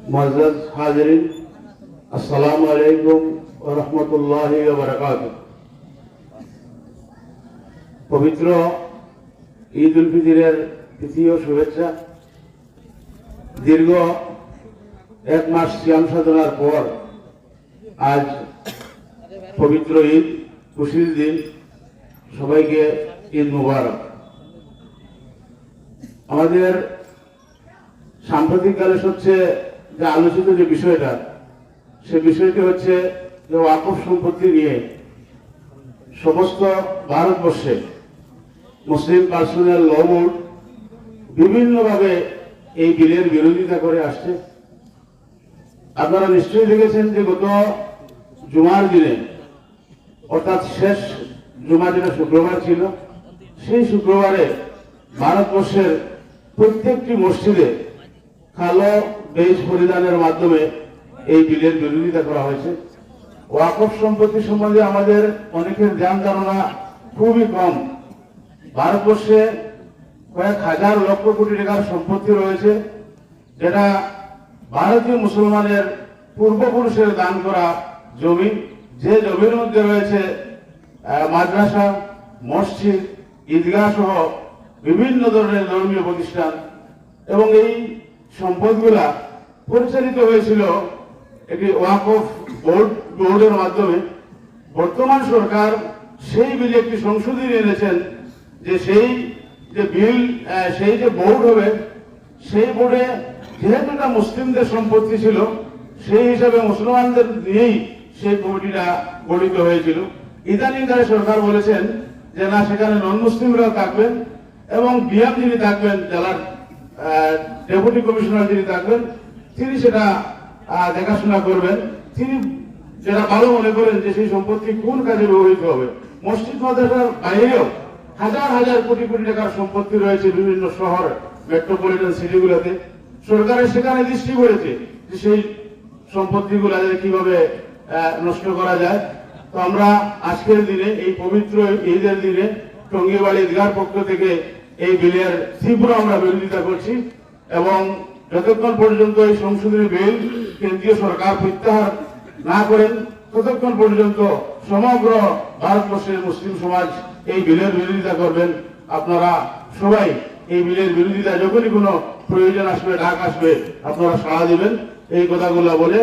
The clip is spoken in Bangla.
मुअज़्ज़ज़ हाज़िरीन, अस्सलामु अलैकुम व रहमतुल्लाहि व बरकातुहू। पवित्र ईद उल फितरेर तिथि और शुभेच्छा। दीर्घ एक मास सियाम साधनार पर आज पवित्र ईद, खुशिर दिन, सबाइके ईद मुबारक। আমাদের সাম্প্রতিককালে সবচেয়ে যে আলোচিত যে বিষয়টা, সে বিষয়টি হচ্ছে যে ওয়াকফ সম্পত্তি নিয়ে সমস্ত ভারতবর্ষে মুসলিম পার্সোনাল ল বোর্ড বিভিন্নভাবে এই বিলের বিরোধিতা করে আসছে। আপনারা নিশ্চয়ই দেখেছেন যে গত জুমার দিনে, অর্থাৎ শেষ জুমা যেটা শুক্রবার ছিল, সেই শুক্রবারে ভারতবর্ষের প্রত্যেকটি মসজিদে কালো বেশ পরিধানের মাধ্যমে এই বিলের বিরোধিতা করা হয়েছে। ওয়াকফ সম্পত্তি সম্বন্ধে আমাদের অনেকের জ্ঞান ধারণা খুবই কম। ভারতবর্ষে কয়েক হাজার লক্ষ কোটি টাকার সম্পত্তি রয়েছে, যেটা ভারতীয় মুসলমানের পূর্বপুরুষের দান করা জমি, যে জমির মধ্যে রয়েছে মাদ্রাসা, মসজিদ, ঈদগাহ সহ বিভিন্ন ধরনের ধর্মীয় প্রতিষ্ঠান, এবং এই সম্পদগুলা পরিচালিত হয়েছিল একটি ওয়াকফ বোর্ডের মাধ্যমে। বর্তমান সরকার সেই বিলে একটি সংশোধনী এনেছেন যে সেই যে বোর্ড হবে, সেই বোর্ডে যেহেতু এটা মুসলিমদের সম্পত্তি ছিল, সেই হিসাবে মুসলমানদের নিয়েই সেই কমিটিটা গঠিত হয়েছিল। ইদানিংকালে সরকার বলেছেন যে না, সেখানে নন মুসলিমরাও থাকবেন এবং ডিএম যিনি থাকবেন, জেলার ডেপুটি কমিশনার যিনি থাকবেন, তিনি সেটা দেখাশোনা করবেন। তিনি যেটা ভালো মনে করেন যে সেই সম্পত্তি কোন কাজে ব্যবহৃত হবে। মসজিদ মাদ্রাসার বাইরেও হাজার হাজার কোটি কোটি টাকার সম্পত্তি রয়েছে বিভিন্ন শহর, মেট্রোপলিটন সিটিগুলোতে। সরকারের সেখানে দৃষ্টি করেছে যে সেই সম্পত্তিগুলো কিভাবে নষ্ট করা যায়। তো আমরা আজকের দিনে, এই পবিত্র ঈদের দিনে, টঙ্গীবাড়ি ঈদগাহর পক্ষ থেকে এই বিলের তীব্র আমরা বিরোধিতা করছি, এবং যতক্ষণ পর্যন্ত এই সংশোধনী বিল কেন্দ্রীয় সরকার প্রত্যাহার না করেন, ততক্ষণ পর্যন্ত সমগ্র ভারতবর্ষের মুসলিম সমাজ এই বিলের বিরোধিতা করবেন। আপনারা সবাই এই বিলের বিরোধিতা, যখনই কোনো প্রয়োজন আসবে, ডাক আসবে, আপনারা সাড়া দিবেন। এই কথাগুলো বলে